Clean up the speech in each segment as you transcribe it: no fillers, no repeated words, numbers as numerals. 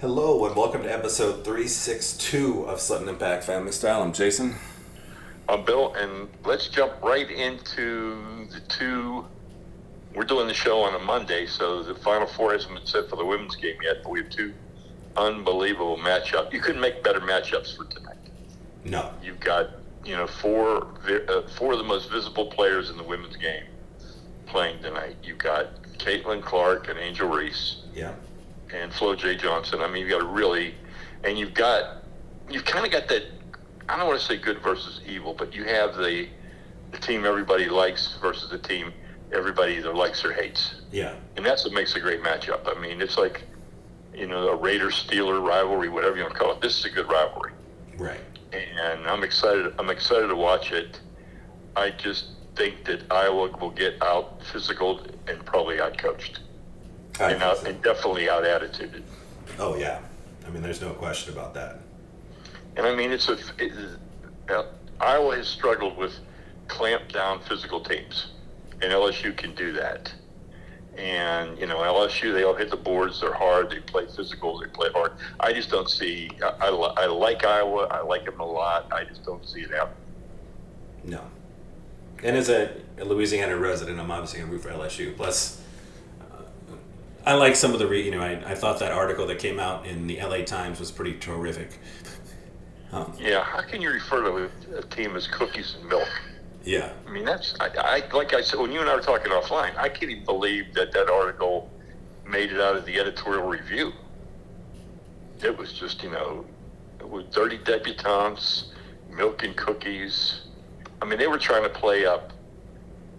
Hello and welcome to episode 362 of Sutton Impact Family Style. I'm Jason. I'm Bill, and let's jump right into the two. We're doing the show on a Monday, so the Final Four hasn't been set for the women's game yet, but we have two unbelievable matchups. You couldn't make better matchups for tonight. No. You've got, four of the most visible players in the women's game playing tonight. You've got Caitlin Clark and Angel Reese. Yeah. And Flo J. Johnson. I mean, you've got you've kind of got that, I don't want to say good versus evil, but you have the team everybody likes versus the team everybody either likes or hates. Yeah. And that's what makes a great matchup. I mean, it's like, a Raider-Steeler rivalry, whatever you want to call it. This is a good rivalry. Right. And I'm excited to watch it. I just think that Iowa will get out physical and probably out coached. And definitely out attituded. Oh, yeah. I mean, there's no question about that. And I mean, Iowa has struggled with clamped down physical teams, and LSU can do that. And, LSU, they all hit the boards, they're hard, they play physical, they play hard. I just don't see, I like Iowa, I like them a lot, I just don't see it happening. No. And as a Louisiana resident, I'm obviously going to root for LSU. Plus, I like some of the, I thought that article that came out in the LA Times was pretty terrific. Yeah, how can you refer to a team as cookies and milk? Yeah. I mean, like I said, when you and I were talking offline, I can't even believe that article made it out of the editorial review. It was just, it was dirty debutantes, milk and cookies. I mean, they were trying to play up,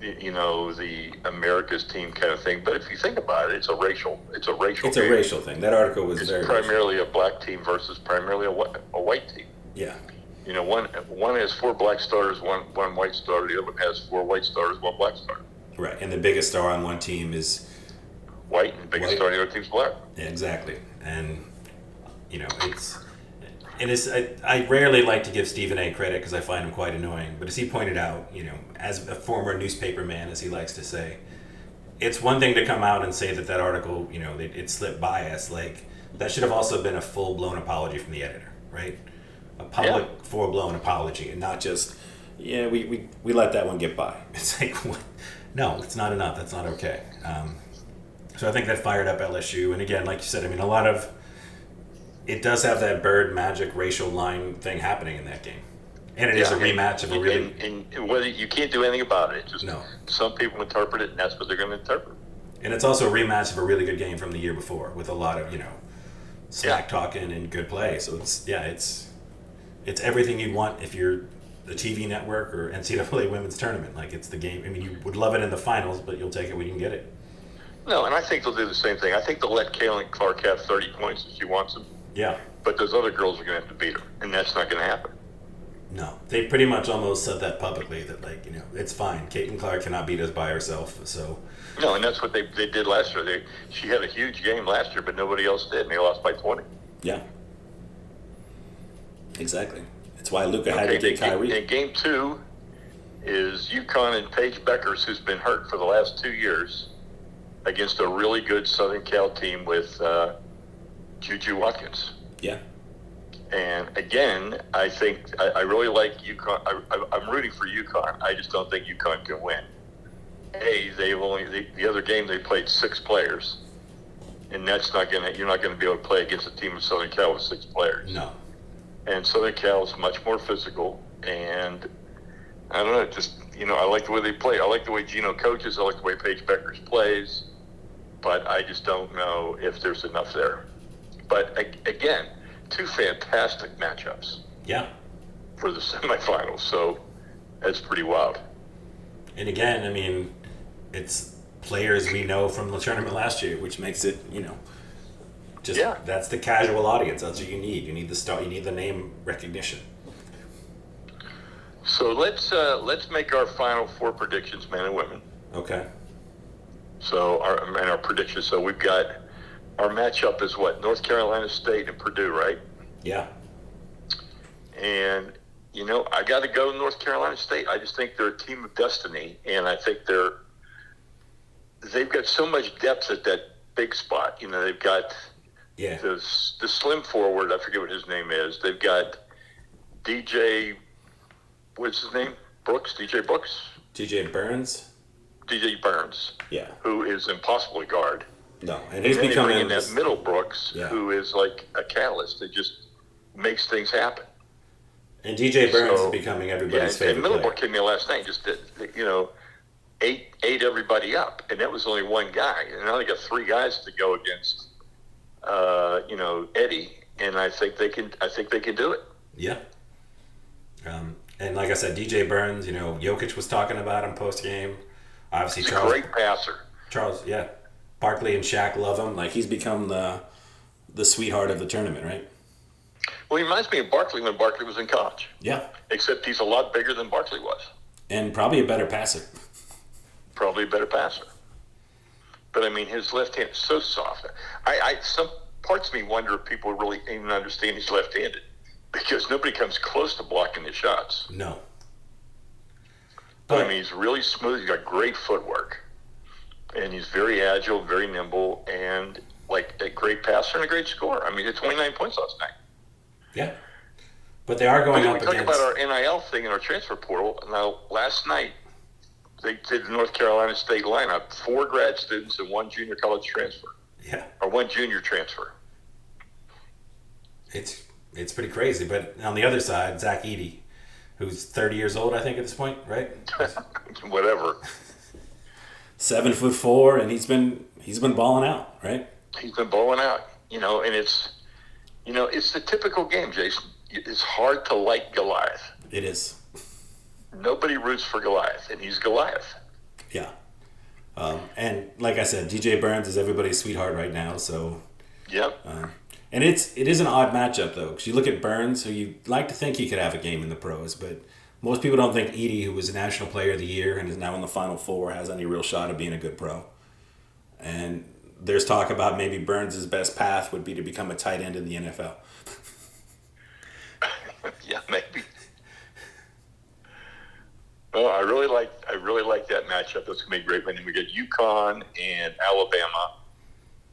the America's team kind of thing. But if you think about it, it's a racial thing. That article was very primarily racial. A black team versus primarily a white team. Yeah. One has 4 black starters, one white starter. The other one has 4 white starters, 1 black starter. Right, and the biggest star on one team is white, and the biggest star on the other team's black. Yeah, exactly. And I rarely like to give Stephen A. credit because I find him quite annoying. But as he pointed out, as a former newspaper man, as he likes to say, it's one thing to come out and say that article, it slipped by us. Like, that should have also been a full-blown apology from the editor, right? A public, full-blown apology, and not just, we let that one get by. It's like, what? No, it's not enough. That's not okay. So I think that fired up LSU. And again, like you said, I mean, a lot of it does have that bird magic racial line thing happening in that game. And it is a rematch of a really... And whether you can't do anything about it. Just no. Some people interpret it, and that's what they're going to interpret. And it's also a rematch of a really good game from the year before with a lot of, smack talking and good play. So it's everything you'd want if you're the TV network or NCAA women's tournament. Like, it's the game. I mean, you would love it in the finals, but you'll take it when you can get it. No, and I think they'll do the same thing. I think they'll let Caitlin Clark have 30 points if she wants them. Yeah. But those other girls are going to have to beat her, and that's not going to happen. No. They pretty much almost said that publicly, that, it's fine. Caitlin Clark cannot beat us by herself, so... No, and that's what they did last year. She had a huge game last year, but nobody else did, and they lost by 20. Yeah. Exactly. That's why Luka had to get Kyrie. And game 2 is UConn and Paige Beckers, who's been hurt for the last 2 years, against a really good Southern Cal team with Juju Watkins. Yeah. And again, I think I really like UConn. I'm rooting for UConn. I just don't think UConn can win. The other game they played 6 players, and you're not gonna be able to play against a team of Southern Cal with 6 players. No. And Southern Cal is much more physical, and I don't know, just, I like the way they play. I like the way Gino coaches. I like the way Paige Beckers plays, but I just don't know if there's enough there. But again, 2 fantastic matchups. Yeah. For the semifinals, so that's pretty wild. And again, I mean, it's players we know from the tournament last year, which makes it, that's the casual audience. That's what you need. You need the start. You need the name recognition. So let's make our Final Four predictions, men and women. Okay. So our predictions. So we've got our matchup is what? North Carolina State and Purdue, right? Yeah. And I got to go North Carolina State. I just think they're a team of destiny, and I think they've got so much depth at that big spot. They've got Yeah. The slim forward, I forget what his name is. They've got DJ, what's his name? DJ Brooks? DJ Burns? DJ Burns. Yeah. Who is impossible to guard. No, and he's becoming. They bring in that middle Brooks, who is like a catalyst that just makes things happen. And DJ Burns is becoming everybody's favorite and Middlebrook came in last night, just ate everybody up, and that was only one guy. And now they got three guys to go against, Eddie, and I think they can do it. Yeah. And like I said, DJ Burns, Jokic was talking about him post game. Obviously, he's a great passer. Barkley and Shaq love him. Like, he's become the sweetheart of the tournament, right? Well, he reminds me of Barkley when Barkley was in college. Yeah. Except he's a lot bigger than Barkley was. And probably a better passer. But, I mean, his left hand is so soft. Some parts of me wonder if people really even understand he's left-handed. Because nobody comes close to blocking his shots. No. But, I mean, he's really smooth. He's got great footwork. And he's very agile, very nimble, and, like, a great passer and a great scorer. I mean, he had 29 points last night. Yeah. But they are going up against... We talk about our NIL thing in our transfer portal. Now, last night, they did the North Carolina State lineup. 4 grad students and 1 junior college transfer. Yeah. Or 1 junior transfer. It's pretty crazy. But on the other side, Zach Edey, who's 30 years old, I think, at this point, right? Whatever. 7'4", and he's been balling out, right? He's been balling out, and it's the typical game, Jason. It's hard to like Goliath. It is. Nobody roots for Goliath, and he's Goliath. Yeah. And like I said, DJ Burns is everybody's sweetheart right now. So. Yep. And it is an odd matchup though, because you look at Burns, who you like to think he could have a game in the pros, but most people don't think Edey, who was a National Player of the Year and is now in the Final Four, has any real shot of being a good pro. And there's talk about maybe Burns' best path would be to become a tight end in the NFL. Yeah, maybe. Well, I really like that matchup. That's gonna be great. When we get UConn and Alabama,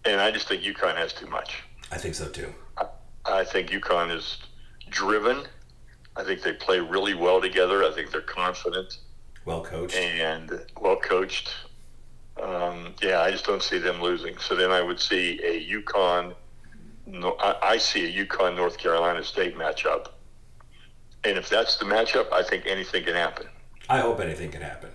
and I just think UConn has too much. I think so too. I think UConn is driven. I think they play really well together. I think they're confident, well coached. I just don't see them losing. So then I would see a UConn. I see a UConn North Carolina State matchup, and if that's the matchup, I think anything can happen. I hope anything can happen.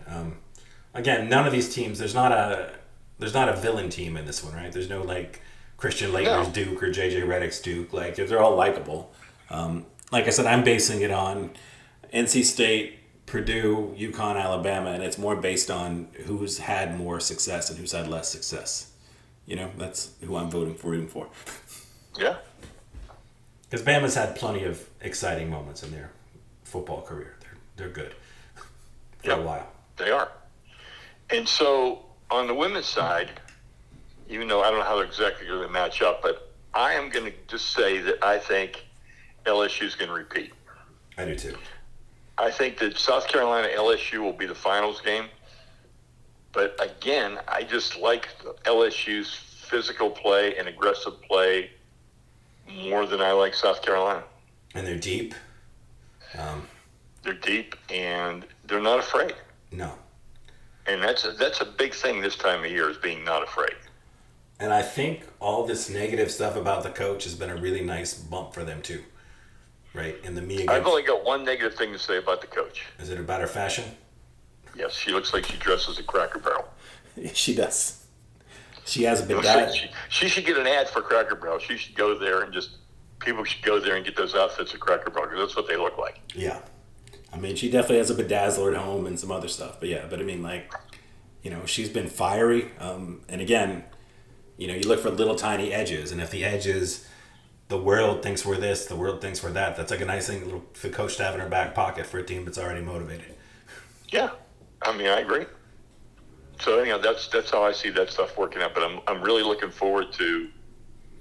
Again, none of these teams. There's not a villain team in this one, right? There's no like Christian Laettner's Duke or JJ Redick's Duke. Like they're all likable. Like I said, I'm basing it on NC State, Purdue, UConn, Alabama, and it's more based on who's had more success and who's had less success. That's who I'm rooting for. Yeah. Because Bama's had plenty of exciting moments in their football career. They're good for a while. They are. And so on the women's side, even though I don't know how they're exactly going to match up, but I am going to just say that I think LSU is going to repeat. I do too. I think that South Carolina LSU will be the finals game. But again, I just like LSU's physical play and aggressive play more than I like South Carolina. And they're deep. They're deep and they're not afraid. No. And that's a big thing this time of year, is being not afraid. And I think all this negative stuff about the coach has been a really nice bump for them too. Right? In the me against... I've only got one negative thing to say about the coach. Is it about her fashion? Yes, she looks like she dresses a Cracker Barrel. She does. She has a bedazzle. She should get an ad for Cracker Barrel. She should go there and people should go there and get those outfits at Cracker Barrel, because that's what they look like. Yeah. I mean, she definitely has a bedazzler at home and some other stuff. But I mean, like, she's been fiery. And again, you look for little tiny edges. And if the edges, the world thinks we're this, the world thinks we're that, that's like a nice thing for the coach to have in her back pocket for a team that's already motivated. Yeah. I mean, I agree. So anyhow, that's how I see that stuff working out. But I'm really looking forward to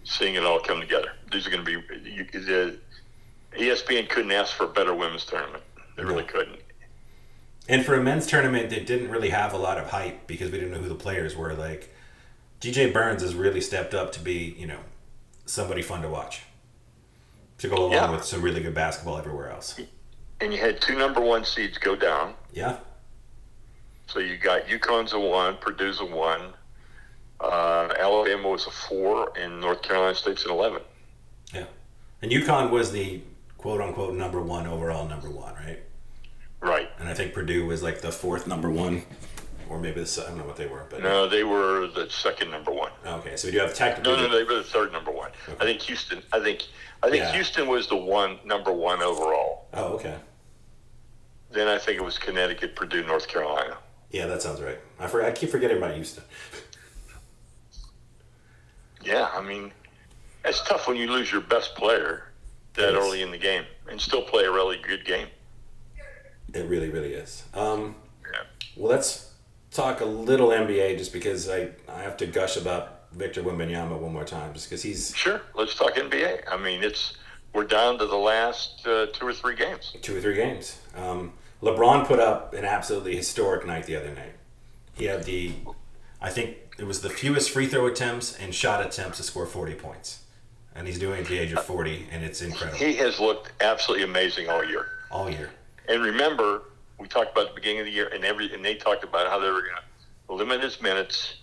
seeing it all come together. These are going to be ESPN couldn't ask for a better women's tournament. They really couldn't. And for a men's tournament, it didn't really have a lot of hype because we didn't know who the players were. Like DJ Burns has really stepped up to be, somebody fun to watch to go along Yeah. with some really good basketball everywhere else. And you had 2 number 1 seeds go down. Yeah. So you got UConn's a 1, Purdue's a 1, Alabama was a 4, and North Carolina State's an 11. Yeah. And UConn was the quote unquote number 1 overall number 1, right? Right. And I think Purdue was like the 4th number 1, or maybe I don't know what they were, but No, they were the 2nd number 1. okay. So we do have technically. No, they were the 3rd number 1. Okay. I think Houston. I think Yeah. Houston was the number 1 overall. Oh, okay. Then I think it was Connecticut, Purdue, North Carolina. Yeah, that sounds right. I keep forgetting about Houston. Yeah, I mean, it's tough when you lose your best player that Yes. early in the game and still play a really good game. It really, really is. Yeah. Well, let's talk a little NBA just because I have to gush about Victor Wembanyama one more time just because he's Sure, let's talk NBA. I mean, we're down to the last 2 or 3 games. 2 or 3 games. LeBron put up an absolutely historic night the other night. He had I think it was the fewest free throw attempts and shot attempts to score 40 points. And he's doing it at the age of 40, and it's incredible. He has looked absolutely amazing all year. All year. And remember, we talked about at the beginning of the year, and they talked about how they were going to limit his minutes,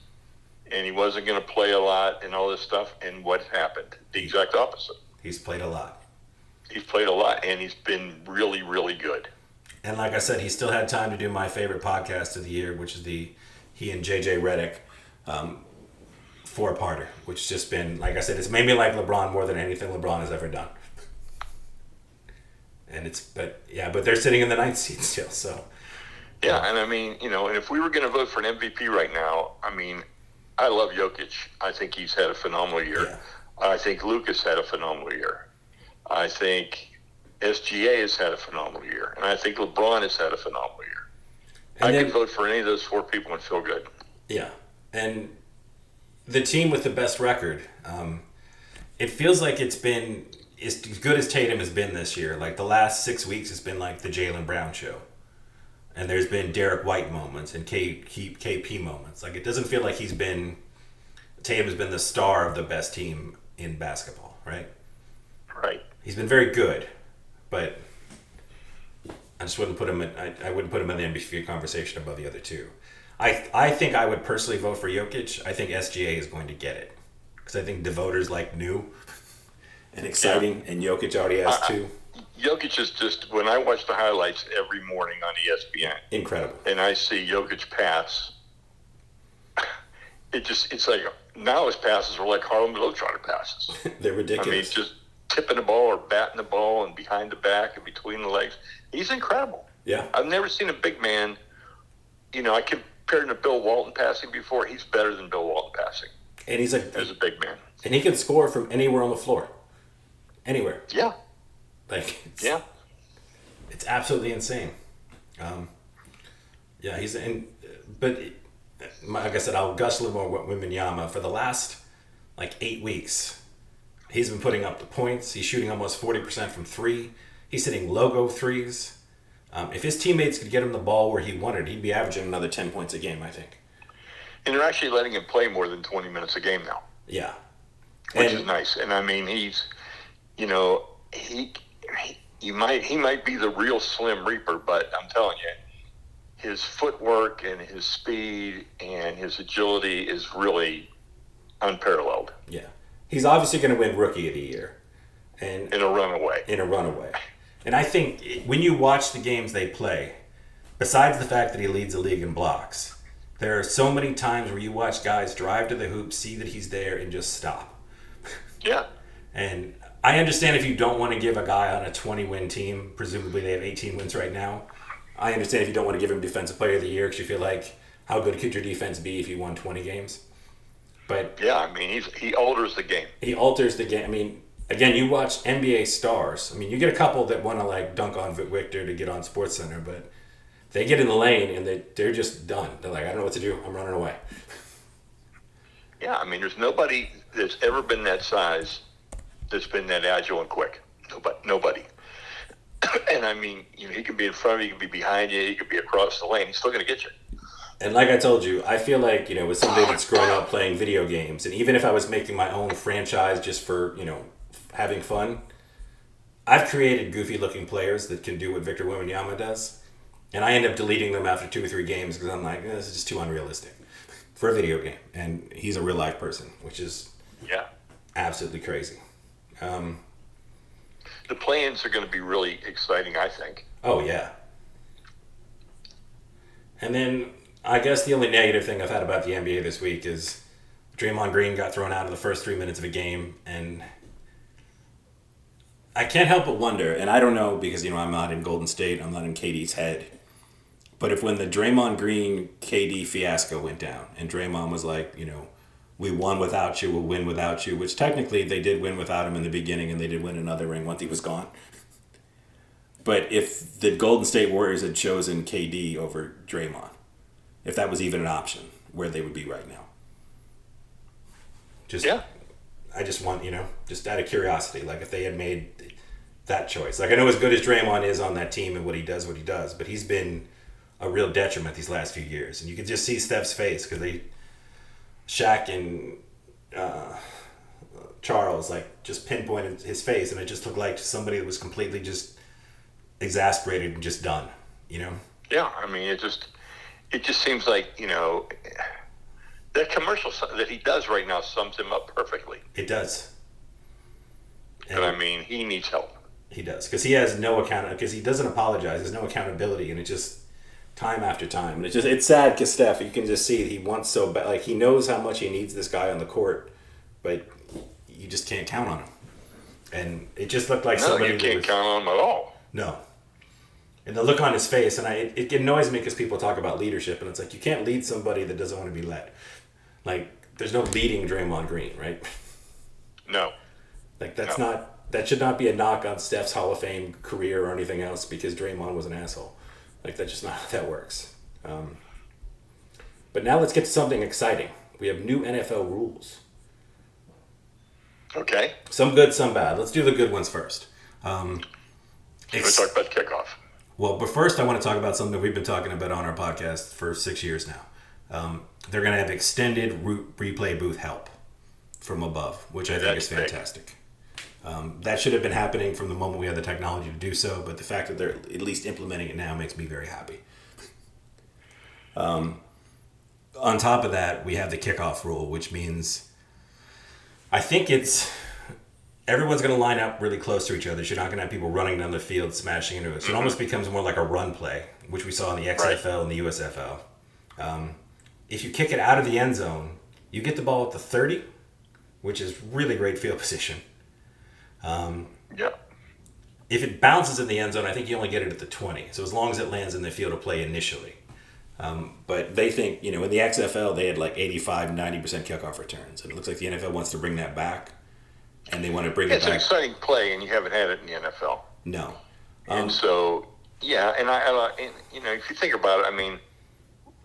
and he wasn't going to play a lot and all this stuff. And what happened? The exact opposite. He's played a lot. He's played a lot, and he's been really, really good. And like I said, he still had time to do my favorite podcast of the year, which is he and JJ Redick 4-parter, which has just been, like I said, it's made me like LeBron more than anything LeBron has ever done. And but they're sitting in the 9th seed still, so. Yeah, and I mean, and if we were going to vote for an MVP right now, I mean, I love Jokic. I think he's had a phenomenal year. Yeah. I think Lucas had a phenomenal year. I think SGA has had a phenomenal year. And I think LeBron has had a phenomenal year. I could vote for any of those 4 people and feel good. Yeah. And the team with the best record, it feels like it's been as good as Tatum has been this year. Like the last 6 weeks has been like the Jaylen Brown show. And there's been Derek White moments and KP moments. Like it doesn't feel like Tatum has been the star of the best team in basketball, right? Right. He's been very good, but I just wouldn't put him I wouldn't put him in the MVP conversation above the other 2. I think I would personally vote for Jokic. I think SGA is going to get it because I think DeVoter's like new and exciting, and Jokic already has 2. Jokic is just, when I watch the highlights every morning on ESPN, Incredible. and I see Jokic pass, it's like, now his passes are like Harlem Globetrotter passes. They're ridiculous. I mean, it's just tipping the ball or batting the ball and behind the back and between the legs. He's incredible. Yeah. I've never seen a big man, I compared him to Bill Walton passing before. He's better than Bill Walton passing. And he's as a big man. And he can score from anywhere on the floor. Anywhere. Yeah. Like, it's absolutely insane. Yeah, but like I said, I'll gush a little more with Wembanyama. For the last 8 weeks, he's been putting up the points. He's shooting almost 40% from 3. He's hitting logo 3s. If his teammates could get him the ball where he wanted, he'd be averaging another 10 points a game, I think. And they're actually letting him play more than 20 minutes a game now. Yeah. Which is nice. And I mean, he's, he might be the real Slim Reaper, but I'm telling you, his footwork and his speed and his agility is really unparalleled. Yeah. He's obviously going to win Rookie of the Year. And in a runaway. And I think when you watch the games they play, besides the fact that he leads the league in blocks, there are so many times where you watch guys drive to the hoop, see that he's there, and just stop. Yeah. And I understand if you don't want to give a guy on a 20-win team, presumably they have 18 wins right now, I understand if you don't want to give him Defensive Player of the Year because you feel like, how good could your defense be if you won 20 games? But yeah, I mean, he alters the game. He alters the game. I mean, again, you watch NBA stars. I mean, you get a couple that want to dunk on Victor to get on SportsCenter, but they get in the lane and they're just done. They're like, I don't know what to do. I'm running away. Yeah, I mean, there's nobody that's ever been that size that's been that agile and quick. Nobody. And I mean, he can be in front of you, he can be behind you, he can be across the lane. He's still going to get you. And like I told you, I feel like, with somebody that's grown up playing video games, and even if I was making my own franchise just for, having fun, I've created goofy looking players that can do what Victor Wembanyama does. And I end up deleting them after 2 or 3 games because I'm like, this is just too unrealistic for a video game. And he's a real life person, which is Yeah. absolutely crazy. The play-ins are going to be really exciting, I think. Oh, yeah. And then I guess the only negative thing I've had about the NBA this week is Draymond Green got thrown out of the first 3 minutes of a game, and I can't help but wonder, and I don't know because, I'm not in Golden State, I'm not in KD's head, but if when the Draymond Green KD fiasco went down, and Draymond was like, we won without you, we'll win without you, which technically they did win without him in the beginning, and they did win another ring once he was gone. But if the Golden State Warriors had chosen KD over Draymond, if that was even an option, where they would be right now. Yeah. I just want, just out of curiosity, like if they had made that choice. Like I know as good as Draymond is on that team and what he does, but he's been a real detriment these last few years. And you could just see Steph's face because Shaq and Charles, like just pinpointed his face and it just looked like somebody that was completely just exasperated and just done, Yeah, I mean, it just seems like, that commercial that he does right now sums him up perfectly. It does. And I mean, he needs help. He does, because he has no because he doesn't apologize. There's no accountability, and it just time after time. And it's sad because Steph, you can just see he wants so bad. Like he knows how much he needs this guy on the court, but you just can't count on him. And it just looked like somebody you can't count on him at all. No. And the look on his face, and it annoys me because people talk about leadership, and it's like you can't lead somebody that doesn't want to be led. Like there's no leading Draymond Green, right? No. Like that should not be a knock on Steph's Hall of Fame career or anything else because Draymond was an asshole. Like that's just not how that works. But now let's get to something exciting. We have new NFL rules. Okay. Some good, some bad. Let's do the good ones first. Let's talk about kickoff. Well, but first I want to talk about something we've been talking about on our podcast for 6 years now. They're going to have extended replay booth help from above, which I think is fantastic. That should have been happening from the moment we had the technology to do so, but the fact that they're at least implementing it now makes me very happy. On top of that, we have the kickoff rule, which means I think everyone's going to line up really close to each other. You're not going to have people running down the field, smashing into it. So it almost becomes more like a run play, which we saw in the XFL and the USFL. If you kick it out of the end zone, you get the ball at the 30, which is really great field position. Yeah. If it bounces in the end zone, I think you only get it at the 20. So as long as it lands in the field of play initially. But they think, in the XFL, they had like 85, 90% kickoff returns. And it looks like the NFL wants to bring that back. And they want to bring it back. It's an exciting play, and you haven't had it in the NFL. No. And so, yeah, and if you think about it, I mean,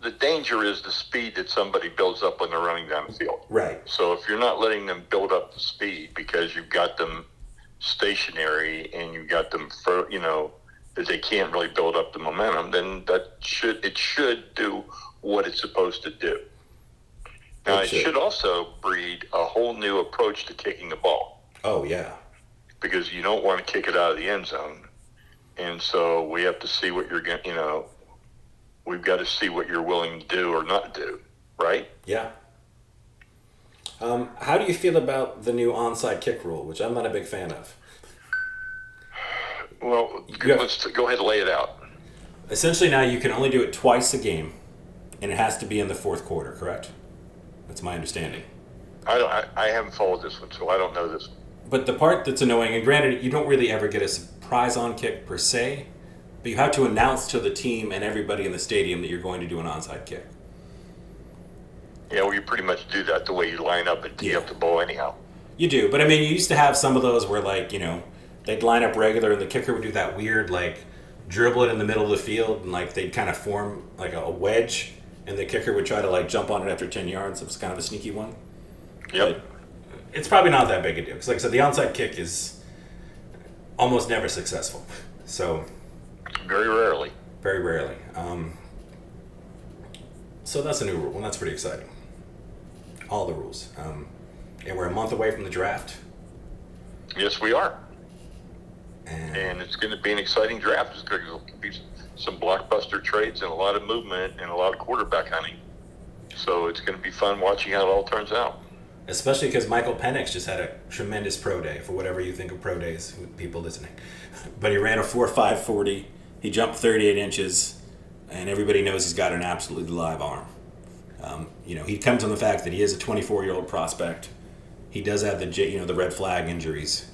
the danger is the speed that somebody builds up when they're running down the field. Right. So if you're not letting them build up the speed because you've got them stationary and you've got them for, that they can't really build up the momentum, then it should do what it's supposed to do. Now, it should also breed a whole new approach to kicking the ball. Oh, yeah. Because you don't want to kick it out of the end zone. And so we have to see what you're going to, we've got to see what you're willing to do or not do, right? Yeah. How do you feel about the new onside kick rule, which I'm not a big fan of? Well, let's go ahead and lay it out. Essentially now you can only do it twice a game, and it has to be in the fourth quarter, correct? That's my understanding. I haven't followed this one, so I don't know this one. But the part that's annoying, and granted, you don't really ever get a surprise on kick per se, but you have to announce to the team and everybody in the stadium that you're going to do an onside kick. Yeah, well, you pretty much do that the way you line up and tee up the ball anyhow. You do, but I mean, you used to have some of those where, like, they'd line up regular and the kicker would do that weird, like, dribble it in the middle of the field and, like, they'd kind of form, like, a wedge, and the kicker would try to, like, jump on it after 10 yards. It was kind of a sneaky one. Yep. But it's probably not that big a deal. Because, like I said, the onside kick is almost never successful. So... Very rarely. Very rarely. So that's a new rule, and that's pretty exciting. All the rules. And we're a month away from the draft. Yes, we are. And it's going to be an exciting draft. There's going to be some blockbuster trades and a lot of movement and a lot of quarterback hunting. So it's going to be fun watching how it all turns out. especially because Michael Penix just had a tremendous pro day, for whatever you think of pro days, with people listening. But he ran a 4.5 40. He jumped 38 inches, and everybody knows he's got an absolutely live arm. He comes on the fact that he is a 24-year-old prospect. He does have the red flag injuries,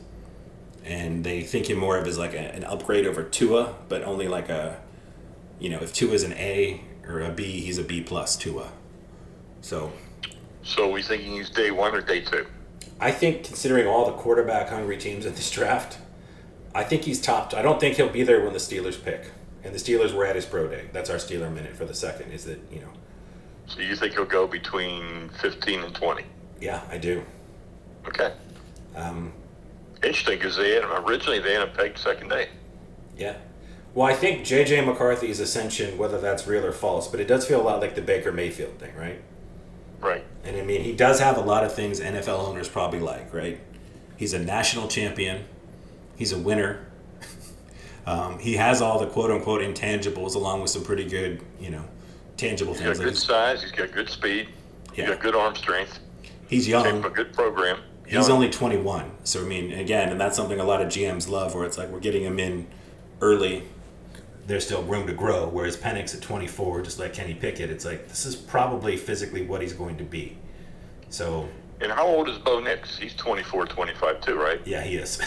and they think him more of as like an upgrade over Tua, but only like if Tua's an A or a B, he's a B plus Tua. So we thinking he's day one or day two? I think, considering all the quarterback-hungry teams in this draft, I think he's topped. I don't think he'll be there when the Steelers pick. And the Steelers were at his pro day. That's our Steeler minute for the second, is that. So you think he'll go between 15 and 20? Yeah, I do. Okay. Interesting, because originally they had him pegged second day. Yeah. Well, I think J.J. McCarthy's ascension, whether that's real or false, but it does feel a lot like the Baker Mayfield thing, right? Right. And I mean, he does have a lot of things NFL owners probably like, right? He's a national champion. He's a winner. He has all the quote-unquote intangibles along with some pretty good, tangible things. He's got good size. He's got good speed. Yeah. He's got good arm strength. He's young. A good program. He's only 21. So, I mean, again, and that's something a lot of GMs love, where it's like we're getting him in early. There's still room to grow. Whereas Penix at 24, just like Kenny Pickett, it's like this is probably physically what he's going to be. So. And how old is Bo Nix? He's 24, 25 too, right? Yeah, he is.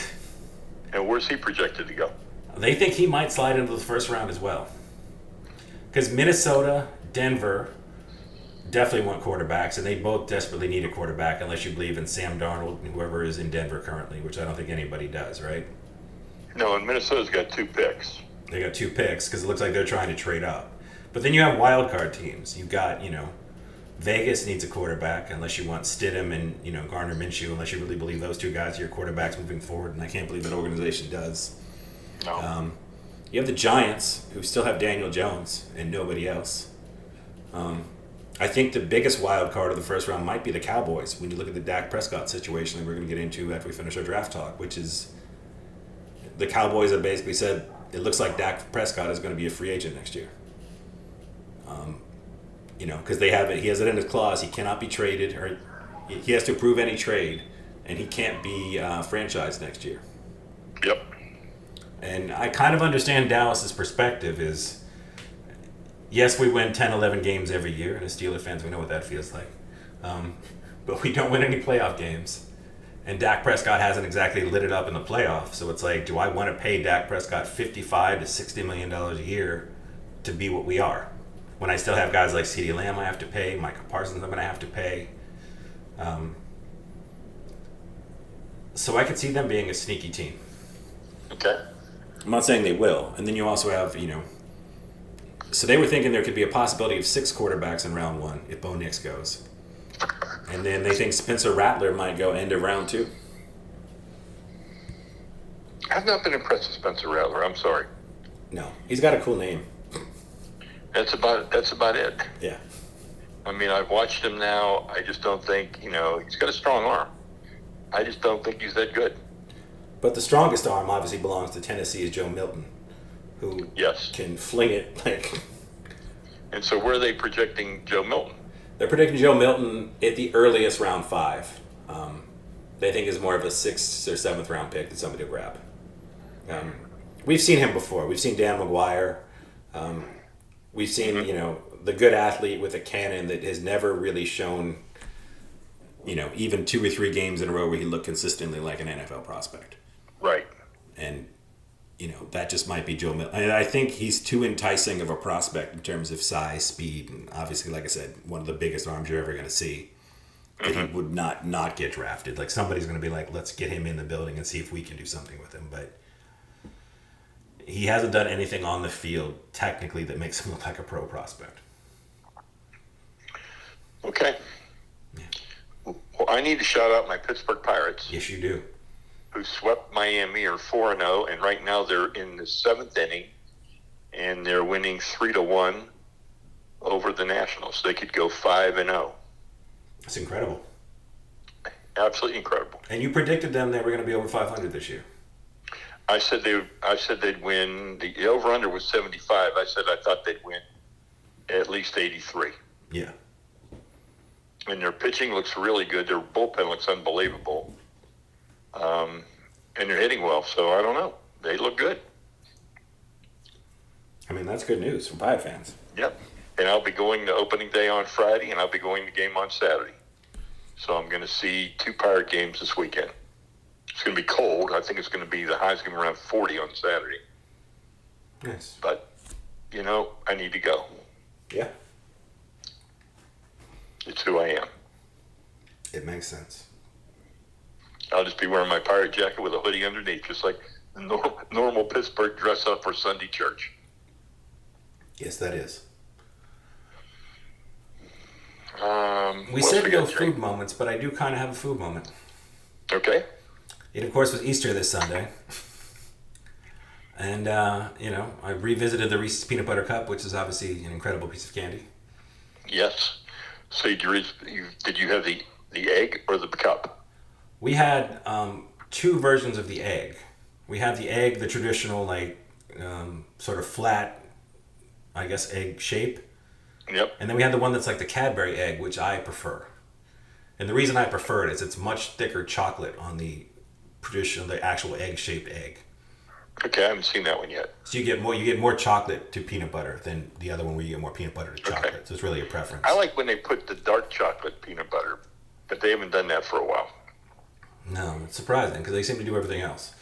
And where's he projected to go? They think he might slide into the first round as well. Because Minnesota, Denver definitely want quarterbacks, and they both desperately need a quarterback, unless you believe in Sam Darnold and whoever is in Denver currently, which I don't think anybody does, right? No, and Minnesota's got 2 picks. They got 2 picks because it looks like they're trying to trade up. But then you have wild card teams. You've got, Vegas needs a quarterback, unless you want Stidham and, Gardner Minshew, unless you really believe those 2 guys are your quarterbacks moving forward, and I can't believe that organization does. No. You have the Giants, who still have Daniel Jones and nobody else. I think the biggest wild card of the first round might be the Cowboys, when you look at the Dak Prescott situation that we're going to get into after we finish our draft talk, which is the Cowboys have basically said it looks like Dak Prescott is going to be a free agent next year. Because he has it in his clause, he cannot be traded, or he has to approve any trade, and he can't be franchised next year. Yep. And I kind of understand Dallas's perspective is, yes, we win 10, 11 games every year, and as Steeler fans, we know what that feels like. But we don't win any playoff games. And Dak Prescott hasn't exactly lit it up in the playoffs. So it's like, do I want to pay Dak Prescott $55 to $60 million a year to be what we are? When I still have guys like CeeDee Lamb I have to pay, Micah Parsons I'm going to have to pay. So I could see them being a sneaky team. Okay. I'm not saying they will. And then you also have, so they were thinking there could be a possibility of 6 quarterbacks in round 1 if Bo Nix goes. And then they think Spencer Rattler might go end of round 2. I've not been impressed with Spencer Rattler. I'm sorry. No, he's got a cool name. That's about it. Yeah. I mean, I've watched him now. I just don't think, he's got a strong arm. I just don't think he's that good. But the strongest arm obviously belongs to Tennessee's Joe Milton, who can fling it like. And so where are they projecting Joe Milton? They're predicting Joe Milton at the earliest round 5. They think is more of a 6th or 7th round pick that somebody will grab. We've seen him before. We've seen Dan McGuire. We've seen, the good athlete with a cannon that has never really shown, even 2 or 3 games in a row where he looked consistently like an NFL prospect. Right. And, that just might be Joe Milton. I think he's too enticing of a prospect in terms of size, speed, and obviously, like I said, one of the biggest arms you're ever going to see. That he would not get drafted. Like, somebody's going to be like, let's get him in the building and see if we can do something with him. But he hasn't done anything on the field, technically, that makes him look like a pro prospect. Okay. Yeah. Well, I need to shout out my Pittsburgh Pirates. Yes, you do. Who swept Miami, are 4-0, and right now they're in the 7th inning, and they're winning 3-1 over the Nationals. They could go 5-0. That's incredible. Absolutely incredible. And you predicted them they were going to be over 500 this year. I said they'd win. The over/under was 75. I said I thought they'd win at least 83. Yeah. And their pitching looks really good. Their bullpen looks unbelievable. And they're hitting well. So I don't know. They look good. I mean, that's good news for Pirate fans. Yep. And I'll be going to opening day on Friday, and I'll be going to game on Saturday. So I'm going to see 2 Pirate games this weekend. It's going to be cold. I think it's going to be, the high's going to be around 40 on Saturday. Nice. But, I need to go. Yeah. It's who I am. It makes sense. I'll just be wearing my Pirate jacket with a hoodie underneath, just like normal Pittsburgh dress up for Sunday church. Yes, that is. We what said else no got, food Jake? moments, but I do kind of have a food moment. Okay. It, of course, was Easter this Sunday. And, I revisited the Reese's Peanut Butter Cup, which is obviously an incredible piece of candy. Yes. So did you have the egg or the cup? We had 2 versions of the egg. We had the egg, the traditional, sort of flat, I guess, egg shape. Yep. And then we had the one that's like the Cadbury egg, which I prefer. And the reason I prefer it is it's much thicker chocolate on the actual egg-shaped egg. Okay, I haven't seen that one yet. So you get more chocolate to peanut butter than the other one where you get more peanut butter to chocolate. Okay. So it's really a preference. I like when they put the dark chocolate peanut butter, but they haven't done that for a while. No, it's surprising because they seem to do everything else.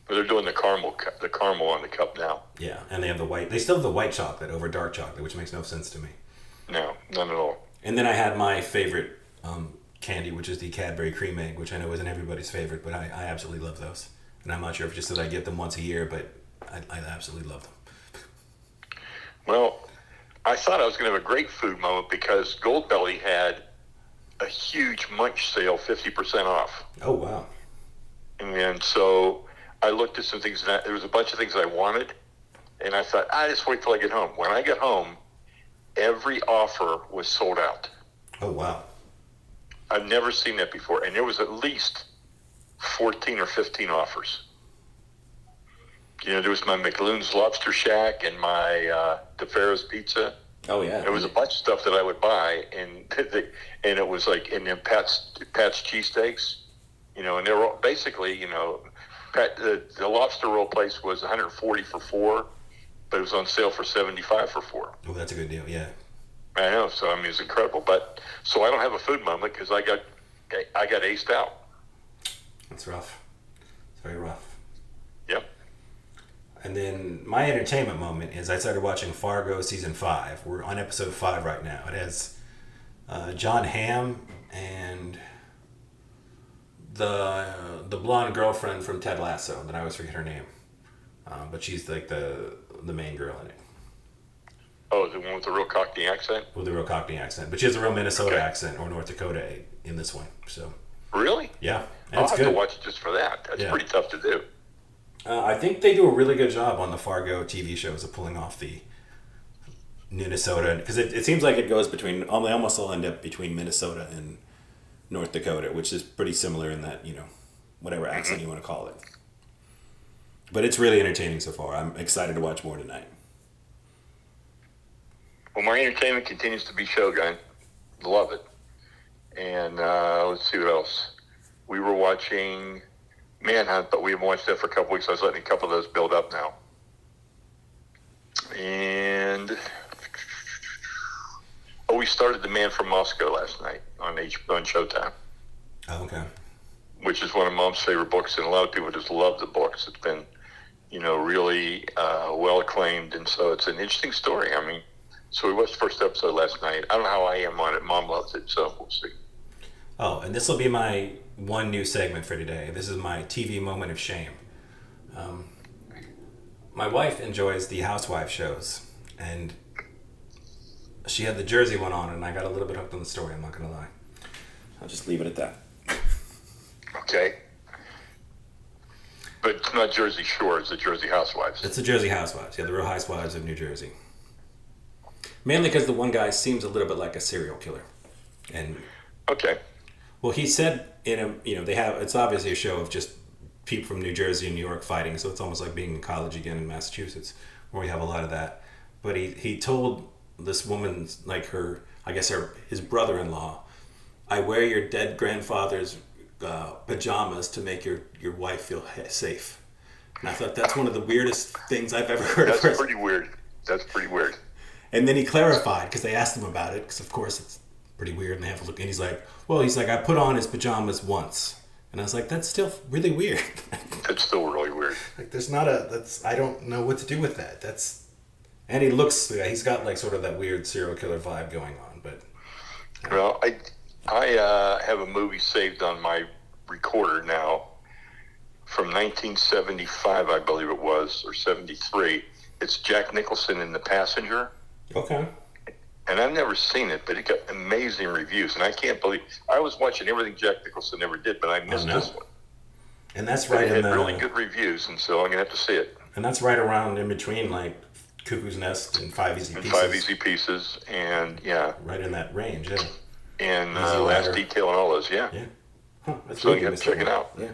But they're doing the caramel on the cup now. Yeah, and they have the white. They still have the white chocolate over dark chocolate, which makes no sense to me. No, none at all. And then I had my favorite candy, which is the Cadbury cream egg, which I know isn't everybody's favorite, but I absolutely love those. And I'm not sure if it's just that I get them once a year, but I absolutely love them. Well, I thought I was going to have a great food moment because Goldbelly had a huge munch sale, 50% off. Oh, wow. And so I looked at some things, and there was a bunch of things I wanted, and I thought, just wait till I get home. When I get home, every offer was sold out. Oh, wow. I've never seen that before, and there was at least 14 or 15 offers. There was my McLoon's Lobster Shack and my DeFero's Pizza. Oh, yeah. There was a bunch of stuff that I would buy, and it was like, and then Pat's cheesesteaks, and they were all, basically, the lobster roll place was $140 for 4, but it was on sale for $75 for 4. Oh, that's a good deal, yeah. I know, so I mean, it's incredible. But so I don't have a food moment because I got aced out. That's rough. It's very rough. Yep. And then my entertainment moment is I started watching Fargo season 5. We're on episode 5 right now. It has John Hamm and the blonde girlfriend from Ted Lasso, that I always forget her name, but she's like the main girl in it. Oh, the one with the real Cockney accent? With the real Cockney accent, but she has a real Minnesota accent or North Dakota in this one. So really? yeah, and I'll it's have good. to watch it just for that. That's pretty tough to do. I think they do a really good job on the Fargo TV shows of pulling off the Minnesota, because it seems like it goes between, they almost all end up between Minnesota and North Dakota, which is pretty similar in that, whatever accent you want to call it. But it's really entertaining so far. I'm excited to watch more tonight. Well, my entertainment continues to be Shogun. Love it. And let's see what else. We were watching Manhunt, but we haven't watched that for a couple weeks. I was letting a couple of those build up now. And we started The Man from Moscow last night on Showtime. Oh, okay. Which is one of Mom's favorite books, and a lot of people just love the books. It's been, really well acclaimed, and so it's an interesting story. I mean, so we watched the first episode last night. I don't know how I am on it. Mom loves it, so we'll see. Oh, and this will be my one new segment for today. This is my TV moment of shame. My wife enjoys the housewife shows, and she had the Jersey one on, and I got a little bit hooked on the story, I'm not going to lie. I'll just leave it at that. Okay. But it's not Jersey Shore, it's the Jersey Housewives. It's the Jersey Housewives, yeah, the Real Housewives of New Jersey. Mainly because the one guy seems a little bit like a serial killer, and Okay. well, he said in a they have it's obviously a show of just people from New Jersey and New York fighting, so it's almost like being in college again in Massachusetts, where we have a lot of that. But he told this woman, like her, I guess his brother-in-law, I wear your dead grandfather's pajamas to make your wife feel safe. And I thought that's one of the weirdest things I've ever heard of. That's pretty weird. That's pretty weird. And then he clarified because they asked him about it because of course it's pretty weird and they have to look. And he's like, well, I put on his pajamas once, and I was like, that's still really weird. That's still really weird. Like there's not I don't know what to do with that. And he's got like sort of that weird serial killer vibe going on, but. Well, I have a movie saved on my recorder now from 1975, I believe it was, or 73. It's Jack Nicholson in The Passenger. Okay. And I've never seen it, but it got amazing reviews. And I can't believe I was watching everything Jack Nicholson ever did, but I missed this one. And that's right. It had really good reviews, and so I'm gonna have to see it. And that's right around in between like Cuckoo's Nest and Five Easy Pieces. Five Easy Pieces, and yeah. Right in that range, yeah. And Last Detail and all those, yeah. Yeah. Huh, that's so really you have to check it out. Yeah.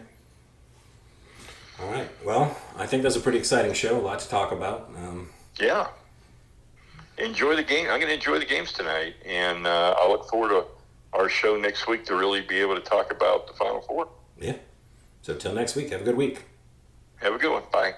All right. Well, I think that's a pretty exciting show. A lot to talk about. Yeah. Enjoy the game. I'm going to enjoy the games tonight, and I'll look forward to our show next week to really be able to talk about the Final Four. Yeah. So till next week, have a good week. Have a good one. Bye.